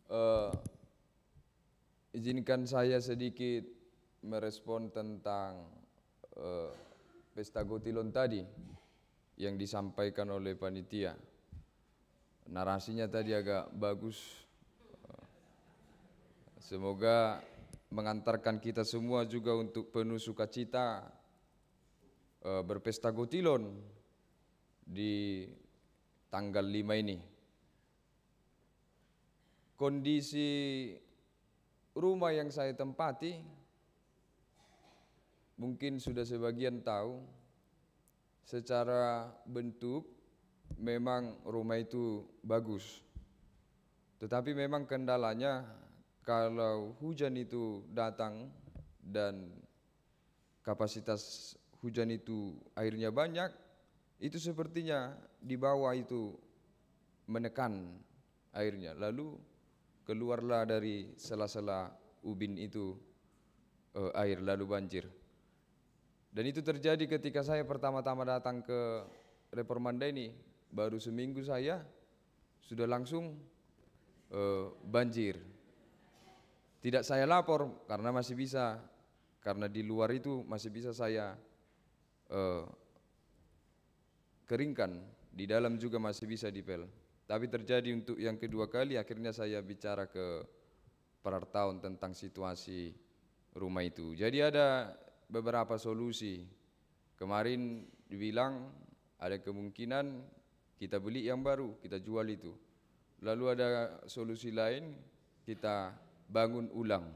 Eh, Izinkan saya sedikit merespon tentang pesta Gotilon tadi yang disampaikan oleh panitia. Narasinya tadi agak bagus. Semoga mengantarkan kita semua juga untuk penuh sukacita berpesta Gotilon di tanggal 5 ini. Kondisi rumah yang saya tempati, mungkin sudah sebagian tahu, secara bentuk memang rumah itu bagus. Tetapi memang kendalanya kalau hujan itu datang dan kapasitas hujan itu airnya banyak, itu sepertinya di bawah itu menekan airnya. Lalu keluarlah dari sela-sela ubin itu air, lalu banjir. Dan itu terjadi ketika saya pertama-tama datang ke Reformanda ini. Baru seminggu saya sudah langsung banjir. Tidak saya lapor karena masih bisa, karena di luar itu masih bisa saya keringkan, di dalam juga masih bisa dipel. Tapi terjadi untuk yang kedua kali, akhirnya saya bicara ke Parartaun tentang situasi rumah itu. Jadi ada beberapa solusi. Kemarin dibilang ada kemungkinan kita beli yang baru, kita jual itu. Lalu ada solusi lain, kita bangun ulang.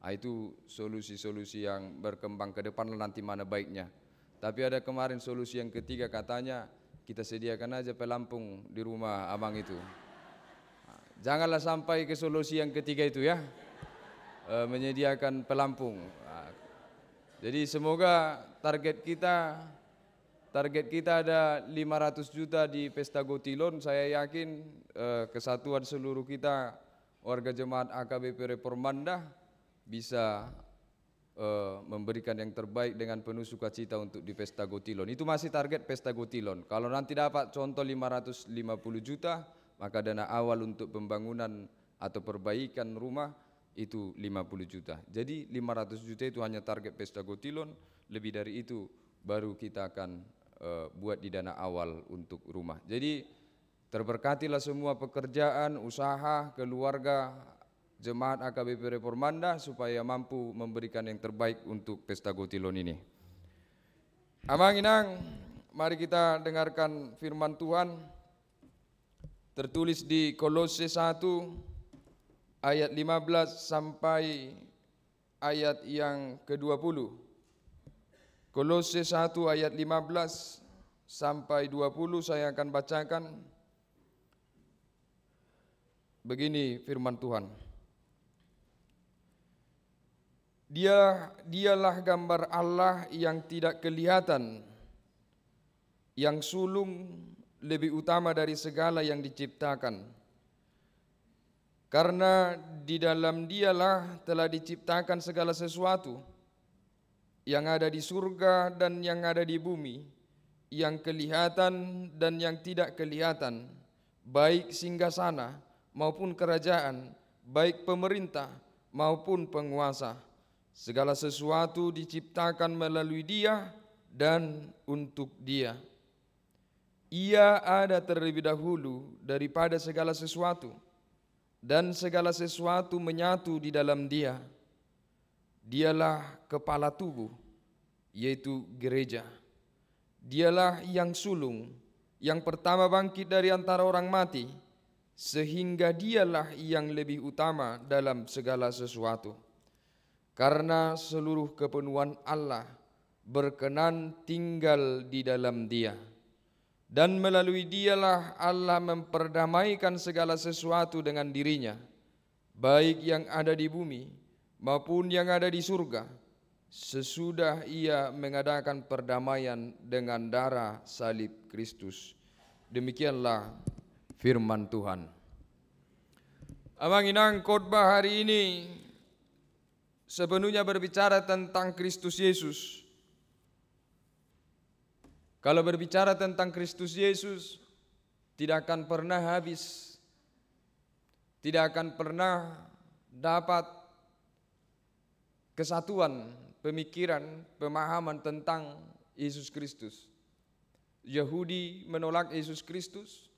Itu solusi-solusi yang berkembang ke depan nanti mana baiknya. Tapi ada kemarin solusi yang ketiga, katanya kita sediakan aja pelampung di rumah abang itu. Janganlah sampai ke solusi yang ketiga itu ya, menyediakan pelampung. Jadi semoga target kita ada 500 juta di Pesta Gotilon. Saya yakin kesatuan seluruh kita warga jemaat AKBP Reformanda bisa memberikan yang terbaik dengan penuh sukacita untuk di Pesta Gotilon. Itu masih target Pesta Gotilon. Kalau nanti dapat contoh 550 juta, maka dana awal untuk pembangunan atau perbaikan rumah itu 50 juta. Jadi 500 juta itu hanya target Pesta Gotilon, lebih dari itu baru kita akan buat di dana awal untuk rumah. Jadi terberkatilah semua pekerjaan, usaha, keluarga, jemaat AKBP Reformanda supaya mampu memberikan yang terbaik untuk Pesta Gotilon ini. Amang Inang, mari kita dengarkan firman Tuhan tertulis di Kolose 1 ayat 15 sampai ayat yang ke-20. Kolose 1 ayat 15 sampai 20 saya akan bacakan. Begini firman Tuhan. Dialah gambar Allah yang tidak kelihatan, yang sulung lebih utama dari segala yang diciptakan. Karena di dalam Dialah telah diciptakan segala sesuatu, yang ada di surga dan yang ada di bumi, yang kelihatan dan yang tidak kelihatan, baik singgasana maupun kerajaan, baik pemerintah maupun penguasa. Segala sesuatu diciptakan melalui Dia dan untuk Dia. Ia ada terlebih dahulu daripada segala sesuatu, dan segala sesuatu menyatu di dalam Dia. Dialah kepala tubuh, yaitu gereja. Dialah yang sulung, yang pertama bangkit dari antara orang mati, sehingga Dialah yang lebih utama dalam segala sesuatu. Karena seluruh kepenuhan Allah berkenan tinggal di dalam Dia. Dan melalui Dialah Allah memperdamaikan segala sesuatu dengan dirinya, baik yang ada di bumi maupun yang ada di surga, sesudah Ia mengadakan perdamaian dengan darah salib Kristus. Demikianlah firman Tuhan. Abang Inang, khotbah hari ini sepenuhnya berbicara tentang Kristus Yesus. Kalau berbicara tentang Kristus Yesus, tidak akan pernah habis. tidak akan pernah dapat kesatuan pemikiran, pemahaman tentang Yesus Kristus. Yahudi menolak Yesus Kristus,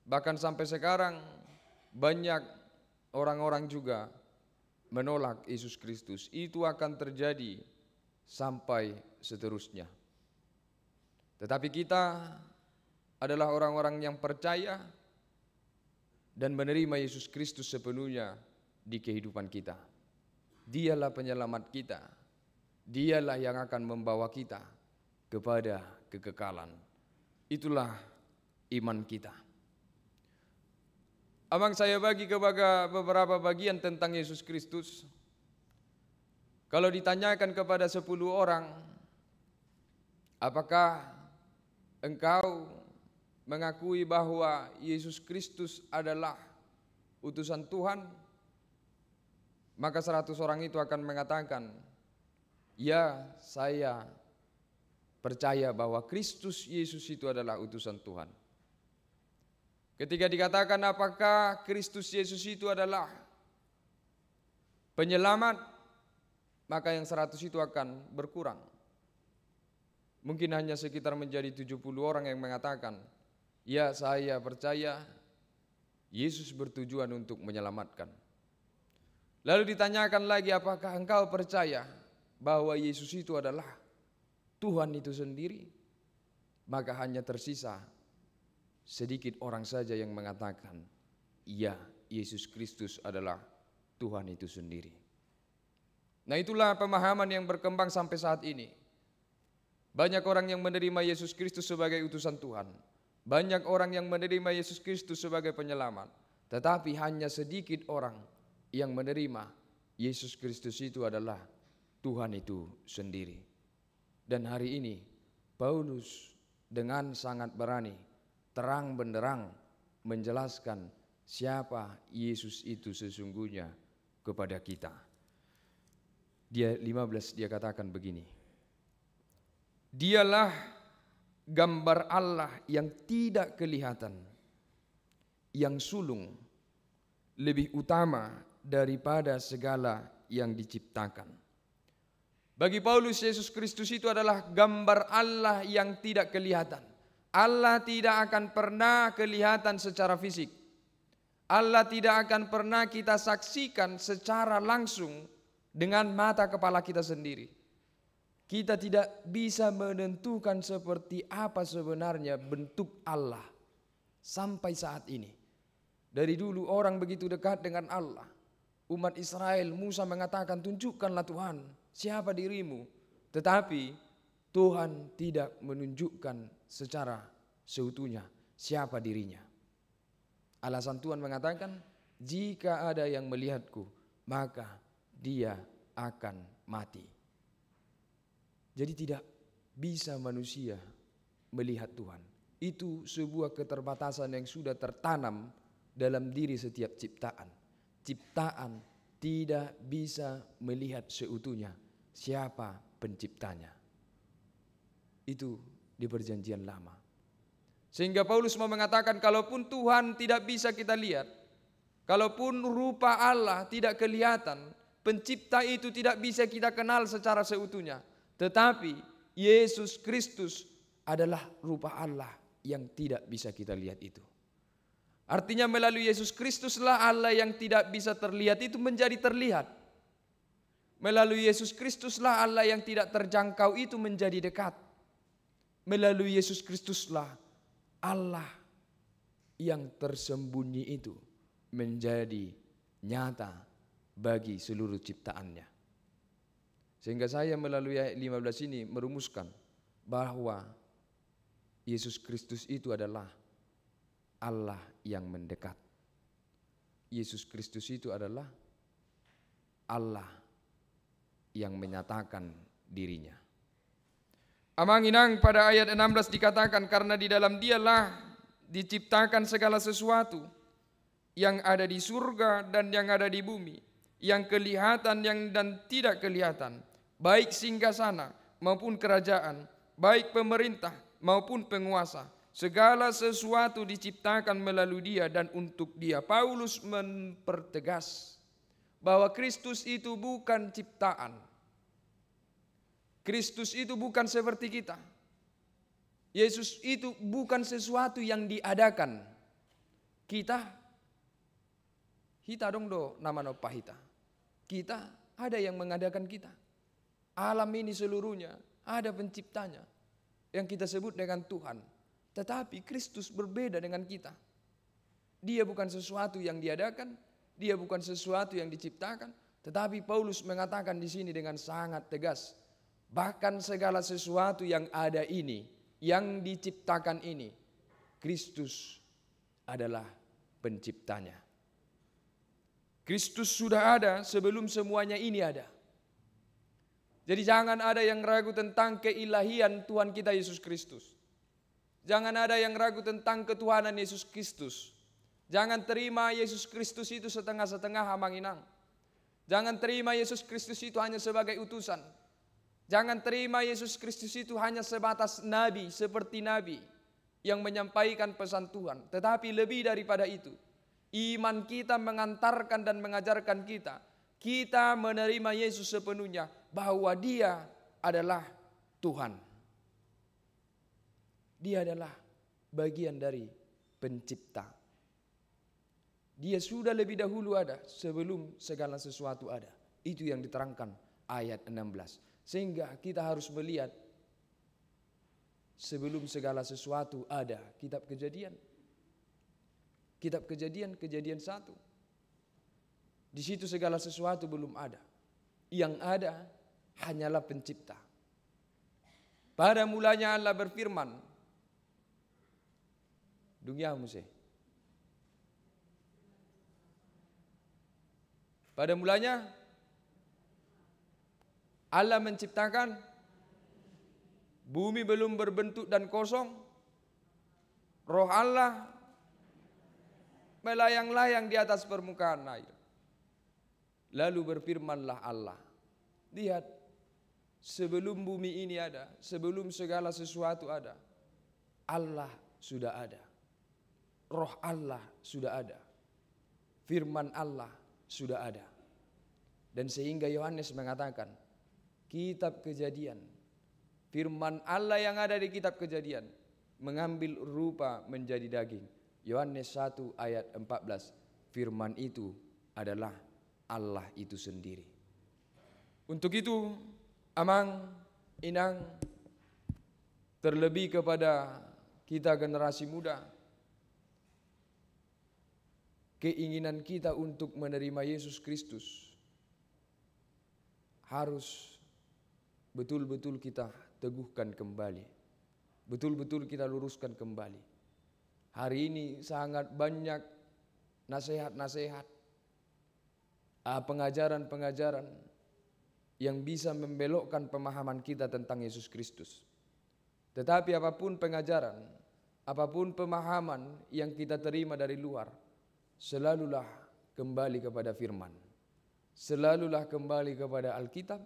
bahkan sampai sekarang banyak orang-orang juga menolak Yesus Kristus. Itu akan terjadi sampai seterusnya. Tetapi kita adalah orang-orang yang percaya dan menerima Yesus Kristus sepenuhnya di kehidupan kita. Dialah penyelamat kita. Dialah yang akan membawa kita kepada kekekalan. Itulah iman kita. Abang, saya bagi kepada beberapa bagian tentang Yesus Kristus. Kalau ditanyakan kepada 10 orang, apakah engkau mengakui bahwa Yesus Kristus adalah utusan Tuhan? Maka 100 orang itu akan mengatakan, ya, saya percaya bahwa Kristus Yesus itu adalah utusan Tuhan. Ketika dikatakan apakah Kristus Yesus itu adalah penyelamat, maka yang 100 itu akan berkurang. Mungkin hanya sekitar menjadi 70 orang yang mengatakan, ya, saya percaya Yesus bertujuan untuk menyelamatkan. Lalu ditanyakan lagi, apakah engkau percaya bahwa Yesus itu adalah Tuhan itu sendiri? Maka hanya tersisa sedikit orang saja yang mengatakan, iya, Yesus Kristus adalah Tuhan itu sendiri. Nah, itulah pemahaman yang berkembang sampai saat ini. Banyak orang yang menerima Yesus Kristus sebagai utusan Tuhan. Banyak orang yang menerima Yesus Kristus sebagai penyelamat. Tetapi hanya sedikit orang yang menerima Yesus Kristus itu adalah Tuhan itu sendiri. Dan hari ini Paulus dengan sangat berani terang benderang menjelaskan siapa Yesus itu sesungguhnya kepada kita. Dia 15 dia katakan begini. Dialah gambar Allah yang tidak kelihatan, yang sulung, lebih utama daripada segala yang diciptakan. Bagi Paulus, Yesus Kristus itu adalah gambar Allah yang tidak kelihatan. Allah tidak akan pernah kelihatan secara fisik. Allah tidak akan pernah kita saksikan secara langsung dengan mata kepala kita sendiri. Kita tidak bisa menentukan seperti apa sebenarnya bentuk Allah sampai saat ini. Dari dulu orang begitu dekat dengan Allah. Umat Israel, Musa mengatakan, tunjukkanlah Tuhan, siapa dirimu. Tetapi Tuhan tidak menunjukkan secara seutuhnya siapa dirinya. Alasan Tuhan mengatakan, jika ada yang melihatku, maka dia akan mati. Jadi tidak bisa manusia melihat Tuhan. Itu sebuah keterbatasan yang sudah tertanam dalam diri setiap ciptaan. Ciptaan tidak bisa melihat seutuhnya siapa penciptanya. Itu di perjanjian lama. Sehingga Paulus mau mengatakan, kalaupun Tuhan tidak bisa kita lihat, kalaupun rupa Allah tidak kelihatan, pencipta itu tidak bisa kita kenal secara seutuhnya, tetapi Yesus Kristus adalah rupa Allah yang tidak bisa kita lihat itu. Artinya melalui Yesus Kristuslah Allah yang tidak bisa terlihat itu menjadi terlihat. Melalui Yesus Kristuslah Allah yang tidak terjangkau itu menjadi dekat. Melalui Yesus Kristuslah Allah yang tersembunyi itu menjadi nyata bagi seluruh ciptaannya. Sehingga saya melalui ayat 15 ini merumuskan bahwa Yesus Kristus itu adalah Allah yang mendekat. Yesus Kristus itu adalah Allah yang menyatakan dirinya. Amang inang pada ayat 16 dikatakan, karena di dalam dialah diciptakan segala sesuatu yang ada di surga dan yang ada di bumi, yang kelihatan dan tidak kelihatan, baik singgasana maupun kerajaan, baik pemerintah maupun penguasa. segala sesuatu diciptakan melalui Dia dan untuk Dia. Paulus mempertegas bahwa Kristus itu bukan ciptaan. Kristus itu bukan seperti kita. Yesus itu bukan sesuatu yang diadakan. Kita dong nama no pahita. Kita ada yang mengadakan kita. Alam ini seluruhnya ada penciptanya yang kita sebut dengan Tuhan. Tetapi Kristus berbeda dengan kita. Dia bukan sesuatu yang diadakan, dia bukan sesuatu yang diciptakan, tetapi Paulus mengatakan di sini dengan sangat tegas, bahkan segala sesuatu yang ada ini, yang diciptakan ini, Kristus adalah penciptanya. Kristus sudah ada sebelum semuanya ini ada. Jadi jangan ada yang ragu tentang keilahian Tuhan kita Yesus Kristus. Jangan ada yang ragu tentang ketuhanan Yesus Kristus. Jangan terima Yesus Kristus itu setengah-setengah hamanginang. Jangan terima Yesus Kristus itu hanya sebagai utusan. Jangan terima Yesus Kristus itu hanya sebatas nabi, seperti nabi yang menyampaikan pesan Tuhan. Tetapi lebih daripada itu, iman kita mengantarkan dan mengajarkan kita menerima Yesus sepenuhnya, bahwa Dia adalah Tuhan. Dia adalah bagian dari pencipta. Dia sudah lebih dahulu ada sebelum segala sesuatu ada. Itu yang diterangkan ayat 16. Sehingga kita harus melihat sebelum segala sesuatu ada. Kitab Kejadian. Kitab Kejadian 1. Di situ segala sesuatu belum ada. Yang ada hanyalah pencipta. Pada mulanya Allah berfirman, dunia musik. Pada mulanya Allah menciptakan bumi belum berbentuk dan kosong. Roh Allah melayang-layang di atas permukaan air. Lalu berfirmanlah Allah. Lihat, sebelum bumi ini ada, sebelum segala sesuatu ada, Allah sudah ada. Roh Allah sudah ada. Firman Allah sudah ada. Dan sehingga Yohanes mengatakan, kitab Kejadian, firman Allah yang ada di kitab Kejadian mengambil rupa menjadi daging. Yohanes 1 ayat 14, firman itu adalah Allah itu sendiri. Untuk itu, amang, inang, terlebih kepada kita generasi muda, keinginan kita untuk menerima Yesus Kristus harus betul-betul kita teguhkan kembali. Betul-betul kita luruskan kembali. Hari ini sangat banyak nasihat-nasihat, pengajaran-pengajaran yang bisa membelokkan pemahaman kita tentang Yesus Kristus. Tetapi apapun pengajaran, apapun pemahaman yang kita terima dari luar, selalulah kembali kepada firman. Selalulah kembali kepada Alkitab.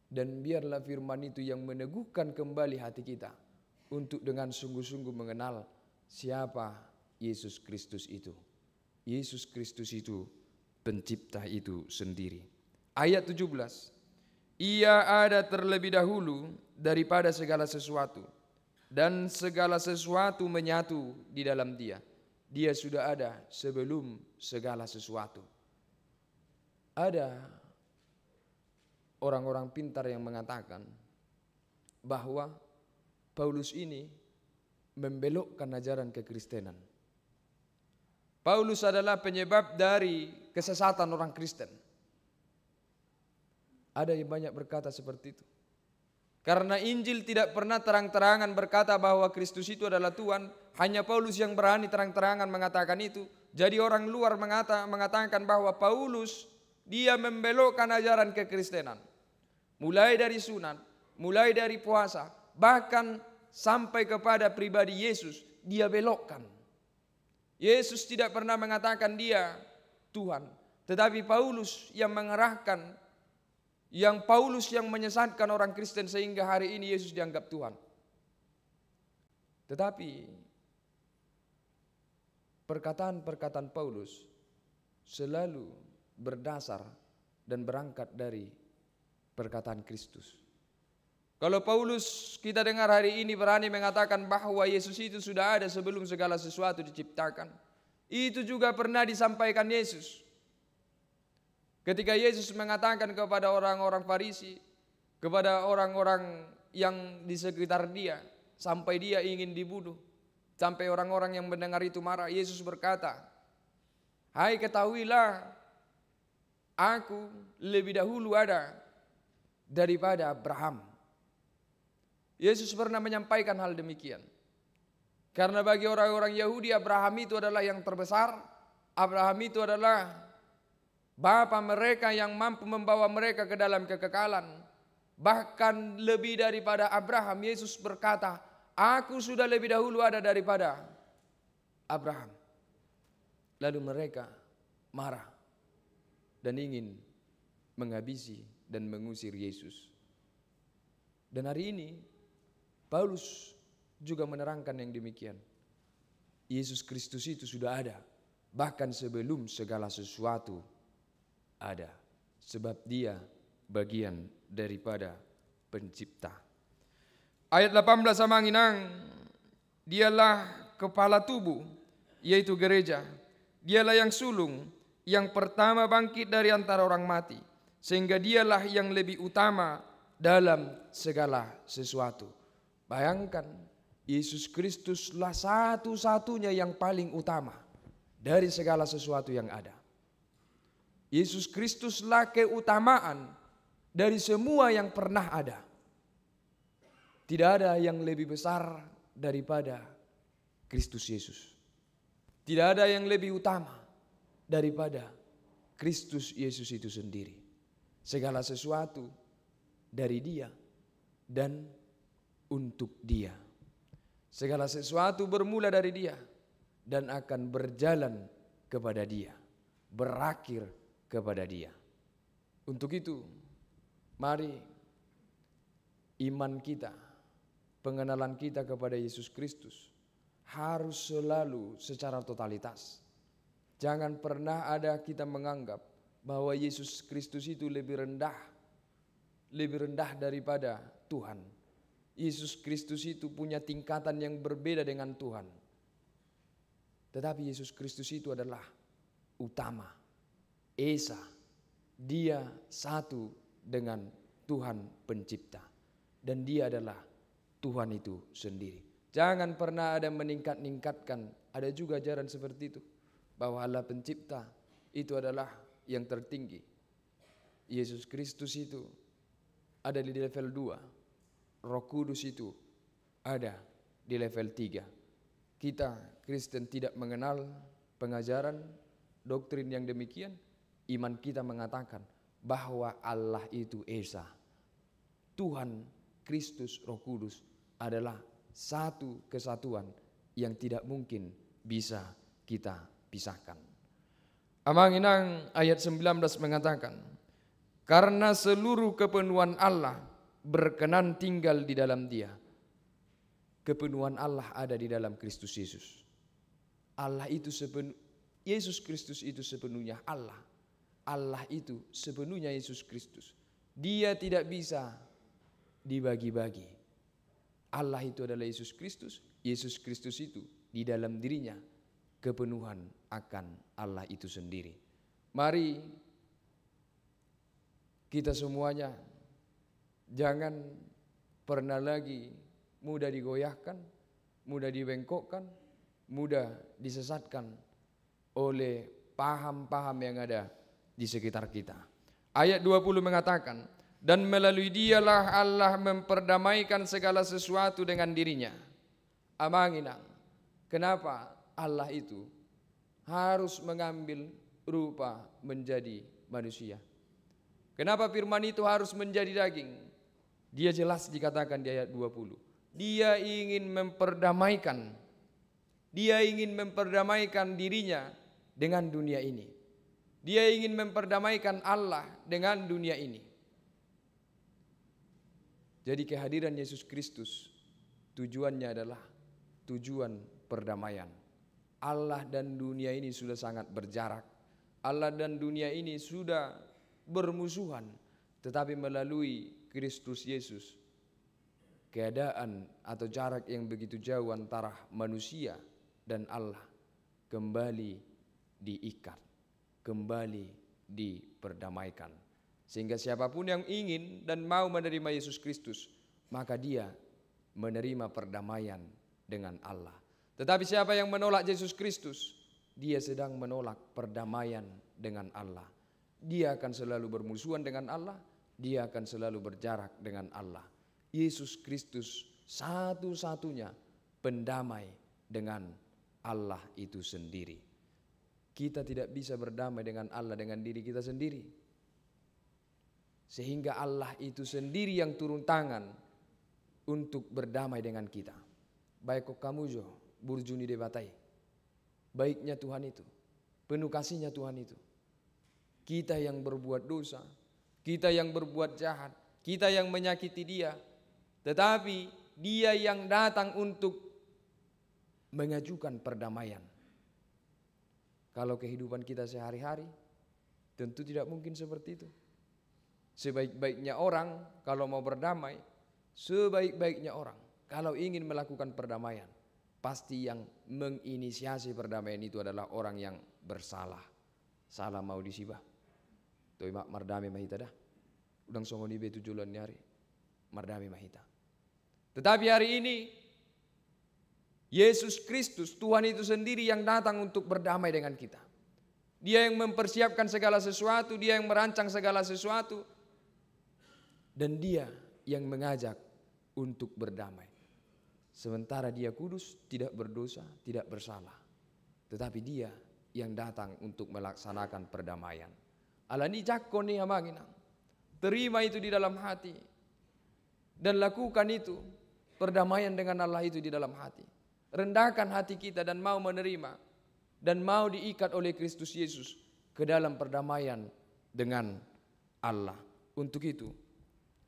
Dan biarlah firman itu yang meneguhkan kembali hati kita untuk dengan sungguh-sungguh mengenal siapa Yesus Kristus itu. Yesus Kristus itu pencipta itu sendiri. Ayat 17. Ia ada terlebih dahulu daripada segala sesuatu, dan segala sesuatu menyatu di dalam Dia. Dia sudah ada sebelum segala sesuatu. Ada orang-orang pintar yang mengatakan bahwa Paulus ini membelokkan ajaran kekristenan. Paulus adalah penyebab dari kesesatan orang Kristen. Ada yang banyak berkata seperti itu. Karena Injil tidak pernah terang-terangan berkata bahwa Kristus itu adalah Tuhan, hanya Paulus yang berani terang-terangan mengatakan itu. Jadi orang luar mengatakan bahwa Paulus dia membelokkan ajaran kekristenan. Mulai dari sunat, mulai dari puasa, bahkan sampai kepada pribadi Yesus, dia belokkan. Yesus tidak pernah mengatakan dia Tuhan, tetapi Paulus yang mengerahkan, Paulus yang menyesatkan orang Kristen sehingga hari ini Yesus dianggap Tuhan. Tetapi perkataan-perkataan Paulus selalu berdasar dan berangkat dari perkataan Kristus. Kalau Paulus kita dengar hari ini berani mengatakan bahwa Yesus itu sudah ada sebelum segala sesuatu diciptakan, itu juga pernah disampaikan Yesus. Ketika Yesus mengatakan kepada orang-orang Farisi, kepada orang-orang yang di sekitar dia, sampai dia ingin dibunuh, sampai orang-orang yang mendengar itu marah, Yesus berkata, "Hai, ketahuilah, aku lebih dahulu ada daripada Abraham." Yesus pernah menyampaikan hal demikian. Karena bagi orang-orang Yahudi, Abraham itu adalah yang terbesar. Abraham itu adalah bapa mereka yang mampu membawa mereka ke dalam kekekalan. Bahkan lebih daripada Abraham, Yesus berkata, "Aku sudah lebih dahulu ada daripada Abraham." Lalu mereka marah dan ingin menghabisi dan mengusir Yesus. Dan hari ini Paulus juga menerangkan yang demikian. Yesus Kristus itu sudah ada bahkan sebelum segala sesuatu ada, sebab dia bagian daripada pencipta. Ayat 18 Samanginang, dialah kepala tubuh, yaitu gereja. Dialah yang sulung, yang pertama bangkit dari antara orang mati, sehingga dialah yang lebih utama dalam segala sesuatu. Bayangkan, Yesus Kristuslah satu-satunya yang paling utama dari segala sesuatu yang ada. Yesus Kristuslah keutamaan dari semua yang pernah ada. Tidak ada yang lebih besar daripada Kristus Yesus. Tidak ada yang lebih utama daripada Kristus Yesus itu sendiri. Segala sesuatu dari Dia dan untuk Dia. Segala sesuatu bermula dari Dia dan akan berjalan kepada Dia, berakhir kepada Dia. Untuk itu, mari iman kita, pengenalan kita kepada Yesus Kristus harus selalu secara totalitas. Jangan pernah ada kita menganggap bahwa Yesus Kristus itu lebih rendah daripada Tuhan. Yesus Kristus itu punya tingkatan yang berbeda dengan Tuhan. Tetapi Yesus Kristus itu adalah utama, esa. Dia satu dengan Tuhan pencipta. Dan dia adalah Tuhan itu sendiri. Jangan pernah ada meningkat-ningkatkan. Ada juga ajaran seperti itu, bahwa Allah pencipta itu adalah yang tertinggi. Yesus Kristus itu ada di level 2. Roh Kudus itu ada di level 3. Kita Kristen tidak mengenal pengajaran doktrin yang demikian. Iman kita mengatakan bahwa Allah itu esa. Tuhan Kristus Roh Kudus adalah satu kesatuan yang tidak mungkin bisa kita pisahkan. Amanginang ayat 19 mengatakan, karena seluruh kepenuhan Allah berkenan tinggal di dalam Dia. Kepenuhan Allah ada di dalam Kristus Yesus. Allah itu Yesus Kristus itu sepenuhnya Allah. Allah itu sepenuhnya Yesus Kristus. Dia tidak bisa dibagi-bagi. Allah itu adalah Yesus Kristus. Yesus Kristus itu di dalam dirinya kepenuhan akan Allah itu sendiri. Mari kita semuanya jangan pernah lagi mudah digoyahkan, mudah dibengkokkan, mudah disesatkan oleh paham-paham yang ada di sekitar kita. Ayat 20 mengatakan, dan melalui Dialah Allah memperdamaikan segala sesuatu dengan dirinya. Amanginang, kenapa Allah itu harus mengambil rupa menjadi manusia? Kenapa firman itu harus menjadi daging? Dia jelas dikatakan di ayat 20. Dia ingin memperdamaikan. Dia ingin memperdamaikan dirinya dengan dunia ini. Dia ingin memperdamaikan Allah dengan dunia ini. Jadi kehadiran Yesus Kristus tujuannya adalah tujuan perdamaian. Allah dan dunia ini sudah sangat berjarak. Allah dan dunia ini sudah bermusuhan. Tetapi melalui Kristus Yesus, keadaan atau jarak yang begitu jauh antara manusia dan Allah kembali diikat, kembali diperdamaikan. Sehingga siapapun yang ingin dan mau menerima Yesus Kristus, maka dia menerima perdamaian dengan Allah. Tetapi siapa yang menolak Yesus Kristus, dia sedang menolak perdamaian dengan Allah. Dia akan selalu bermusuhan dengan Allah, dia akan selalu berjarak dengan Allah. Yesus Kristus satu-satunya pendamai dengan Allah itu sendiri. Kita tidak bisa berdamai dengan Allah dengan diri kita sendiri. Sehingga Allah itu sendiri yang turun tangan untuk berdamai dengan kita. Baik kok kamu jo, burjuni debatai. Baiknya Tuhan itu, penuh kasihnya Tuhan itu. Kita yang berbuat dosa, kita yang berbuat jahat, kita yang menyakiti dia. Tetapi dia yang datang untuk mengajukan perdamaian. Kalau kehidupan kita sehari-hari, tentu tidak mungkin seperti itu. Sebaik-baiknya orang kalau mau berdamai, sebaik-baiknya orang kalau ingin melakukan perdamaian, pasti yang menginisiasi perdamaian itu adalah orang yang bersalah. Salah mau disibah. Toi mak mardami mahita dah. Udang songoni betu julan nyari. Mardami mahita. Tetapi hari ini Yesus Kristus, Tuhan itu sendiri yang datang untuk berdamai dengan kita. Dia yang mempersiapkan segala sesuatu, dia yang merancang segala sesuatu. Dan dia yang mengajak untuk berdamai. Sementara dia kudus, tidak berdosa, tidak bersalah. Tetapi dia yang datang untuk melaksanakan perdamaian. Alani jakoni hamanginang. Terima itu di dalam hati. Dan lakukan itu, perdamaian dengan Allah itu di dalam hati. Rendahkan hati kita dan mau menerima. Dan mau diikat oleh Kristus Yesus ke dalam perdamaian dengan Allah. Untuk itu,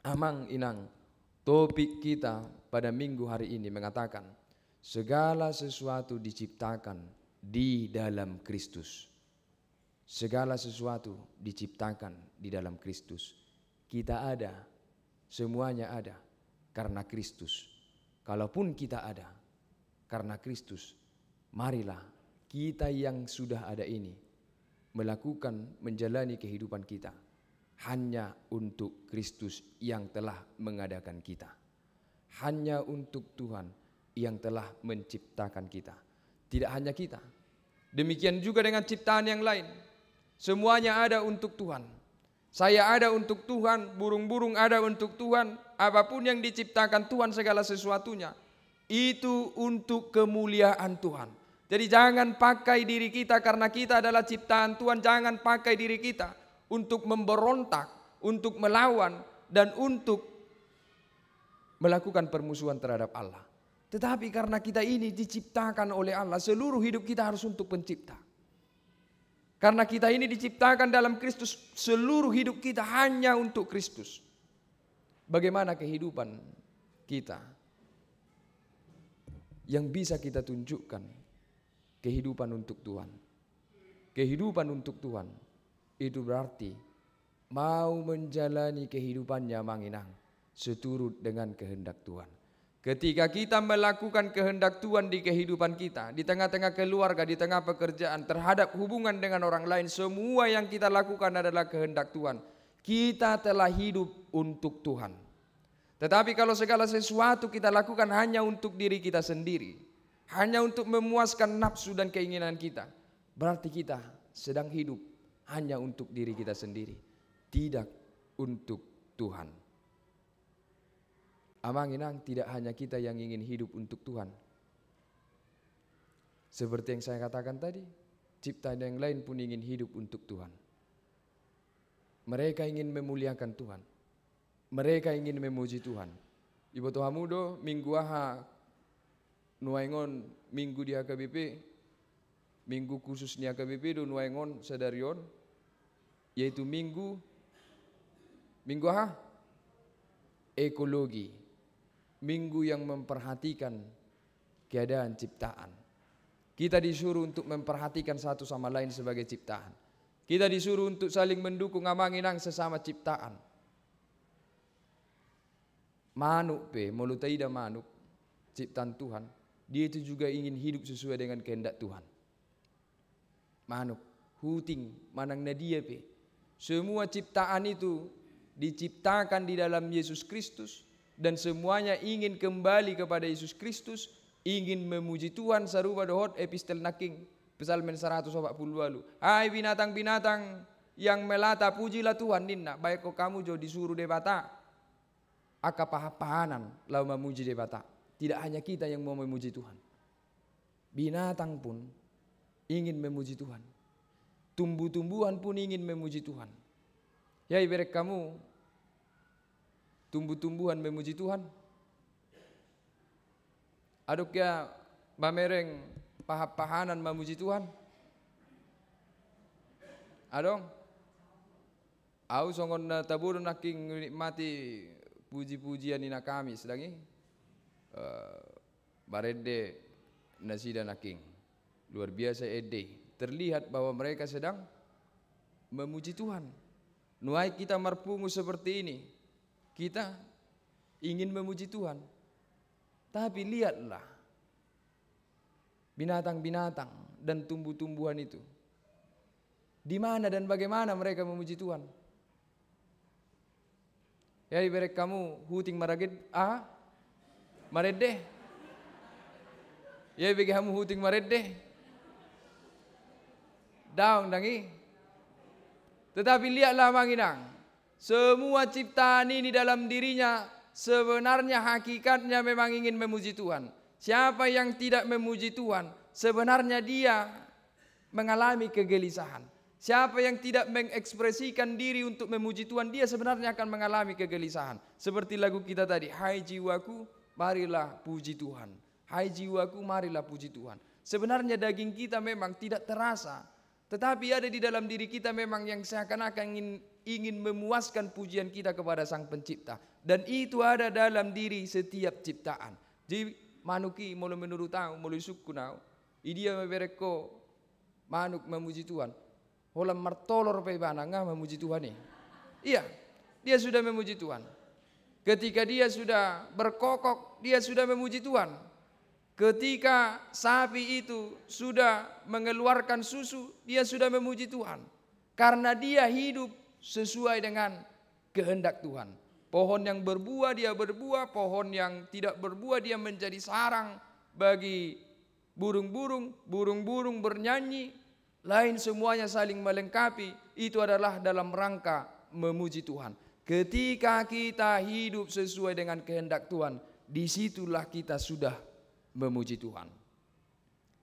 amang inang, topik kita pada minggu hari ini mengatakan segala sesuatu diciptakan di dalam Kristus. Segala sesuatu diciptakan di dalam Kristus. Kita ada, semuanya ada karena Kristus. Kalaupun kita ada karena Kristus, marilah kita yang sudah ada ini melakukan menjalani kehidupan kita hanya untuk Kristus yang telah mengadakan kita. Hanya untuk Tuhan yang telah menciptakan kita. Tidak hanya kita. Demikian juga dengan ciptaan yang lain. Semuanya ada untuk Tuhan. Saya ada untuk Tuhan, burung-burung ada untuk Tuhan. Apapun yang diciptakan Tuhan segala sesuatunya, itu untuk kemuliaan Tuhan. Jadi jangan pakai diri kita karena kita adalah ciptaan Tuhan. Jangan pakai diri kita untuk memberontak, untuk melawan, dan untuk melakukan permusuhan terhadap Allah. Tetapi karena kita ini diciptakan oleh Allah, seluruh hidup kita harus untuk pencipta. Karena kita ini diciptakan dalam Kristus, seluruh hidup kita hanya untuk Kristus. Bagaimana kehidupan kita yang bisa kita tunjukkan? Kehidupan untuk Tuhan. Kehidupan untuk Tuhan itu berarti mau menjalani kehidupannya manginang seturut dengan kehendak Tuhan. Ketika kita melakukan kehendak Tuhan di kehidupan kita, di tengah-tengah keluarga, di tengah pekerjaan, terhadap hubungan dengan orang lain, semua yang kita lakukan adalah kehendak Tuhan. Kita telah hidup untuk Tuhan. Tetapi kalau segala sesuatu kita lakukan hanya untuk diri kita sendiri, hanya untuk memuaskan nafsu dan keinginan kita, berarti kita sedang hidup hanya untuk diri kita sendiri, tidak untuk Tuhan. Amanginang, tidak hanya kita yang ingin hidup untuk Tuhan. Seperti yang saya katakan tadi, ciptaan yang lain pun ingin hidup untuk Tuhan. Mereka ingin memuliakan Tuhan. Mereka ingin memuji Tuhan. Ibu Tuhamudo minggu aha nuaingon minggu di HKBP, minggu khusus di HKBP do nuaingon sadarion, yaitu minggu aha ekologi. Minggu yang memperhatikan keadaan ciptaan. Kita disuruh untuk memperhatikan satu sama lain sebagai ciptaan. Kita disuruh untuk saling mendukung amanginang sesama ciptaan. Manuk molutaida manuk, ciptaan Tuhan, dia itu juga ingin hidup sesuai dengan kehendak Tuhan. Manuk, huting, manang nadia semua ciptaan itu diciptakan di dalam Yesus Kristus dan semuanya ingin kembali kepada Yesus Kristus, ingin memuji Tuhan sarupa dohot epistel naking Psalmen 140 lalu. Hai binatang-binatang yang melata, pujilah Tuhan ninna, baik kau kamu jo disuruh debata akapahapahanan lau memuji debata. Tidak hanya kita yang mau memuji Tuhan, binatang pun ingin memuji Tuhan, tumbuh-tumbuhan pun ingin memuji Tuhan. Ya ibarat kamu tumbuh-tumbuhan memuji Tuhan. Aduk ya bamereng pahapahanan memuji Tuhan. Adong. Au songon tabur naking nikmati puji-pujian ina kami sedangi barede nasida naking luar biasa ede. Terlihat bahwa mereka sedang memuji Tuhan. Nuai kita marpungu seperti ini, kita ingin memuji Tuhan. Tapi lihatlah binatang-binatang dan tumbuh-tumbuhan itu, di mana dan bagaimana mereka memuji Tuhan. Ya ibarat kamu huting maragid marede. Ya ibarat kamu huting marede. Daung dangi. Tetapi lihatlah manginang, semua ciptaan ini dalam dirinya sebenarnya hakikatnya memang ingin memuji Tuhan. Siapa yang tidak memuji Tuhan, sebenarnya dia mengalami kegelisahan. Siapa yang tidak mengekspresikan diri untuk memuji Tuhan, dia sebenarnya akan mengalami kegelisahan. Seperti lagu kita tadi, hai jiwaku marilah puji Tuhan. Hai jiwaku marilah puji Tuhan. Sebenarnya daging kita memang tidak terasa, tetapi ada di dalam diri kita memang yang seakan-akan ingin memuaskan pujian kita kepada Sang Pencipta. Dan itu ada dalam diri setiap ciptaan. Jadi manuki mulu menurut tahu, mulu suku nau, idia mebereko manuk memuji Tuhan. Holam martolor peibana ngah memuji Tuhan nih. Iya, dia sudah memuji Tuhan. Ketika dia sudah berkokok, dia sudah memuji Tuhan. Ketika sapi itu sudah mengeluarkan susu, dia sudah memuji Tuhan. Karena dia hidup sesuai dengan kehendak Tuhan. Pohon yang berbuah dia berbuah, pohon yang tidak berbuah dia menjadi sarang bagi burung-burung, burung-burung bernyanyi, lain semuanya saling melengkapi. Itu adalah dalam rangka memuji Tuhan. Ketika kita hidup sesuai dengan kehendak Tuhan, disitulah kita sudah memuji Tuhan.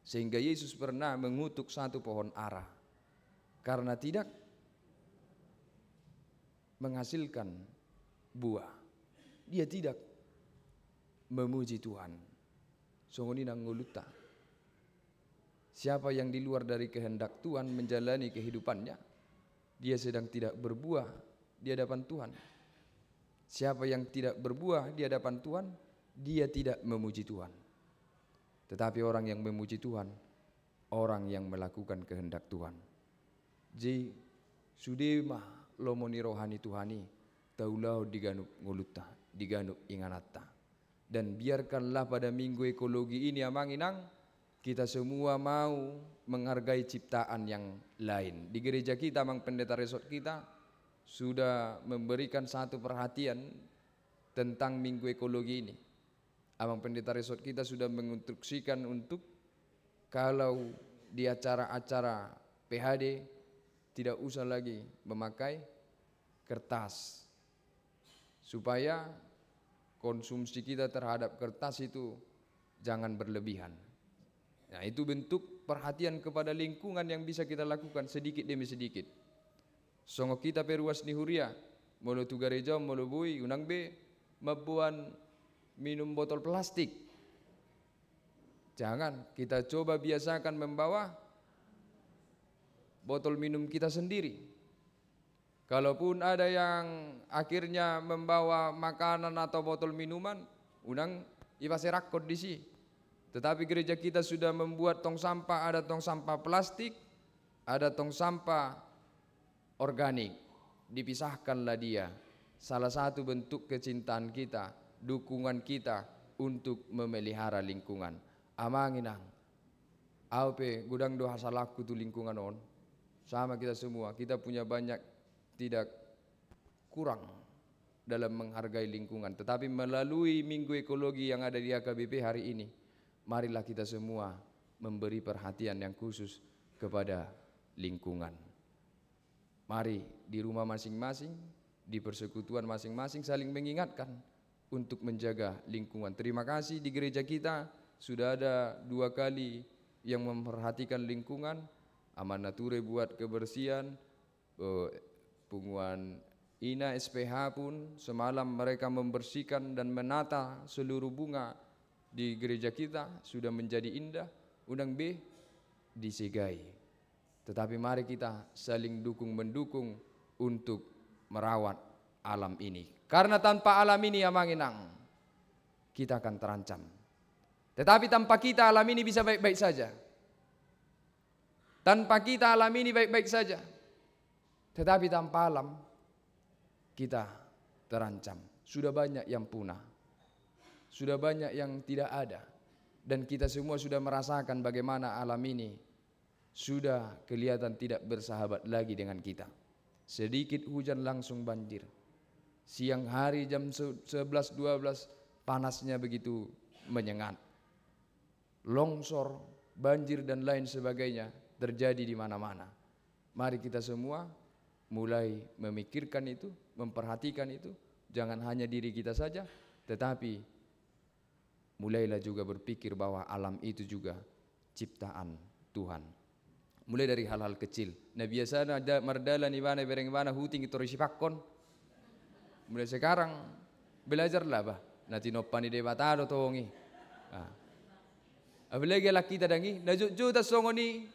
Sehingga Yesus pernah mengutuk satu pohon ara karena tidak menghasilkan buah. Dia tidak memuji Tuhan. Songoni nang nguluta. Siapa yang di luar dari kehendak Tuhan menjalani kehidupannya, dia sedang tidak berbuah di hadapan Tuhan. Siapa yang tidak berbuah di hadapan Tuhan, dia tidak memuji Tuhan. Tetapi orang yang memuji Tuhan, orang yang melakukan kehendak Tuhan. Ji sudema lomoni rohani Tuhani, taulau diganup nguluta, diganup inganata. Dan biarkanlah pada minggu ekologi ini amanginang, kita semua mau menghargai ciptaan yang lain. Di gereja kita, Mang Pendeta Resort kita sudah memberikan satu perhatian tentang minggu ekologi ini. Abang Pendeta Resort kita sudah menginstruksikan untuk kalau di acara-acara PHD tidak usah lagi memakai kertas, supaya konsumsi kita terhadap kertas itu jangan berlebihan. Nah, itu bentuk perhatian kepada lingkungan yang bisa kita lakukan sedikit demi sedikit. Songo kita peruas ni huria, molo tu gereja molo bui unang be mabuan minum botol plastik. Jangan, kita coba biasakan membawa botol minum kita sendiri. Kalaupun ada yang akhirnya membawa makanan atau botol minuman, unang ipase rakot di si. Tetapi gereja kita sudah membuat tong sampah, ada tong sampah plastik, ada tong sampah organik. Dipisahkanlah dia. Salah satu bentuk kecintaan kita, dukungan kita untuk memelihara lingkungan. Amanginang. Aupe gudang doha salahku tu lingkungan on. Sama kita semua, kita punya banyak tidak kurang dalam menghargai lingkungan. Tetapi melalui Minggu Ekologi yang ada di AKBP hari ini, marilah kita semua memberi perhatian yang khusus kepada lingkungan. Mari di rumah masing-masing, di persekutuan masing-masing saling mengingatkan untuk menjaga lingkungan. Terima kasih di gereja kita sudah ada 2 kali yang memperhatikan lingkungan. Aman Nature buat kebersihan, Punguan Ina SPH pun semalam mereka membersihkan dan menata seluruh bunga di gereja kita sudah menjadi indah. Undang B disegai. Tetapi mari kita saling dukung-mendukung untuk merawat alam ini. Karena tanpa alam ini Amanginang, kita akan terancam. Tetapi tanpa kita alam ini bisa baik-baik saja. Tanpa kita alam ini baik-baik saja. Tetapi tanpa alam kita terancam. Sudah banyak yang punah. Sudah banyak yang tidak ada. Dan kita semua sudah merasakan bagaimana alam ini sudah kelihatan tidak bersahabat lagi dengan kita. Sedikit hujan langsung banjir. Siang hari jam 11-12 panasnya begitu menyengat. Longsor, banjir dan lain sebagainya terjadi di mana-mana. Mari kita semua mulai memikirkan itu, memperhatikan itu. Jangan hanya diri kita saja, tetapi mulailah juga berpikir bahwa alam itu juga ciptaan Tuhan. Mulai dari hal-hal kecil. Nah biasa ada mardala niwana bereng-wana huting itu risipakon. Mulai sekarang belajarlah bah. Nanti nopani debatado tongi. Apalagi lah kita dangi. Najujuta songo ni.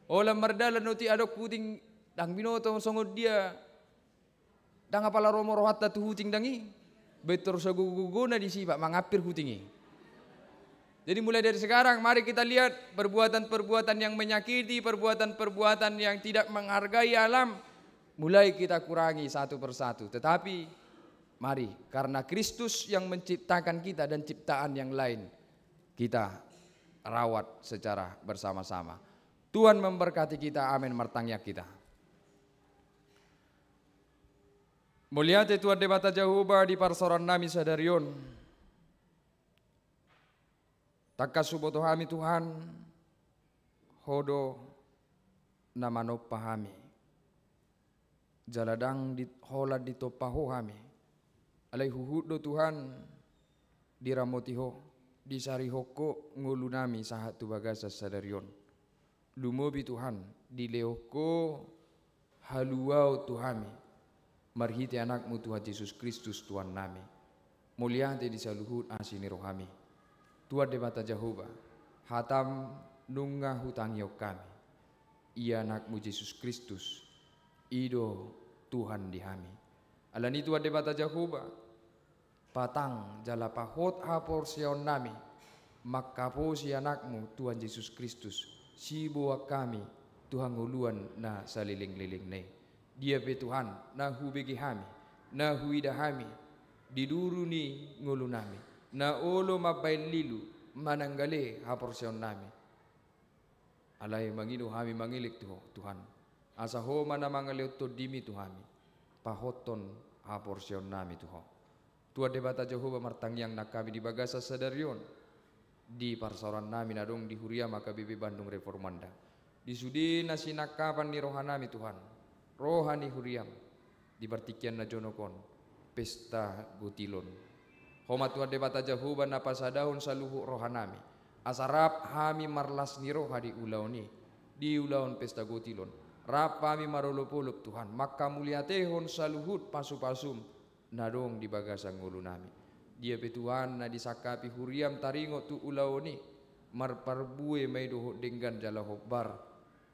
Olam mardala nuti adok huting dang binoto songo dia. Dang apala romo rohatta tu huting dangi. Betul saguguguna di sibak mangapir hutingi. Jadi mulai dari sekarang mari kita lihat perbuatan-perbuatan yang menyakiti, perbuatan-perbuatan yang tidak menghargai alam. Mulai kita kurangi satu persatu. Tetapi mari karena Kristus yang menciptakan kita dan ciptaan yang lain, kita rawat secara bersama-sama. Tuhan memberkati kita, amin martangnya kita. Mulyate Tuhan debata Jehovah di parsoran nami sadarion. Takka suboto hami Tuhan, hodo namano pahami. Jaladang di hola di topaho hami. Alai huhudo Tuhan diramotiho disarihoko ngulunami sahat tu bagasa sadarion. Lumobi Tuhan dileoko haluau Tuhami. Marhiti anakmu Tuhan Yesus Kristus Tuhan nami. Mulyate di saluhut asini rohami. Tuhan debata Jehovah, hatam nunga hutang yok kami. Ia anakmu Yesus Kristus, ido Tuhan dihami. Alani Tuhan debata Jehovah, patang jala pahot haporsion nami. Makapo si anakmu Tuhan Yesus Kristus, si buah kami Tuhan nguluan na saliling-liling ne. Dia be Tuhan na hubegi hami, na huida hami, diduru ni ngulu nami. Na olo mabail lilu mananggale haporsion nami. Alay mangido hami mangilik Tuhan. Asa ho mana mangaliot to dimi Tuhami. Pahoton haporsion nami Tuhan. Tuhan debata Jehovah martangyang na kami di bagasa sadarion. Di parsoran nami nadong di Huria Makabibi Bandung Reformanda. Di sudi na sinakapan ni rohanami Tuhan. Rohani Huriam. Di partikian na jonokon. Pesta Gutilon. Homa Tuhan debata Jehovah na pasadahon saluhu rohanami. Asarap hami marlas ni roha di ulaoni. Di ulaon pesta Gutilon. Rap kami marulupulup Tuhan. Maka muliatehon saluhut pasu-pasum. Nadong di bagasang ngulu nami. Dia Tuhan na disakapi huriam taringo tu ulaoni. Marparbue may doho denggan jala hobbar.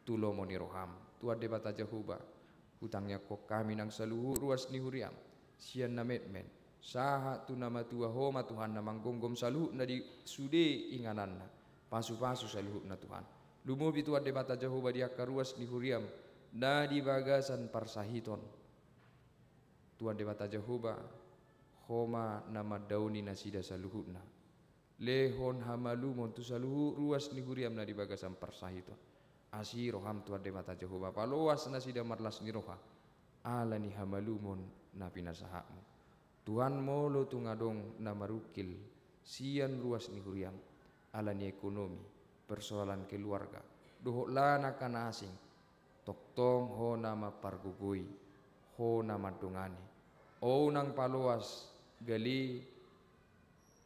Tulomo ni roham. Tuhan debata Jehovah. Hutangnya kok kami nang saluhu ruas ni huriam. Sian na metmen. Saha tu nama tua homa Tuhan na manggonggom salu na di sude inganan na. pasu-pasu saluhutna Tuhan. Lumubi Tuhan de bata Jehovah dia karuas ni huriam na di bagasan parsahiton. Tuhan de bata Jehovah homa nama dauni nasida saluhutna. Lehon hamalumon tu saluhu ruas ni huriam na di bagasan parsahiton. Asi roham Tuhan de bata Jehovah paloas nasida marlas ni roha. Ala ni hamalumon na pinasahakmu. Tuhan molo tungadong na marukil sian ruas ni huriam. Ala ni ekonomi, persoalan keluarga, dohok lana kana asing, toktong ho nama pargugui, ho nama dongani, o nang paloas gali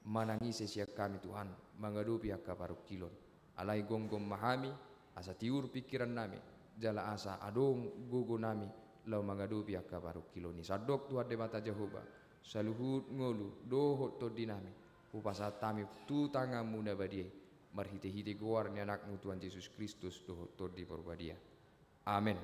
manangise siak kami Tuhan, mengadupi akka paruk kilon, alai gonggong mahami, asa tiur pikiran nami, jala asa adong gugu nami, lau mengadupi akka paruk kiloni, sadok Tuhan de mata Jehovah, saluhut ngolu, dohok to dinami, upasa tami tu tangamu na badie marhite-hite goar ni anakmu Tuhan Yesus Kristus doh di porbadia. Amin.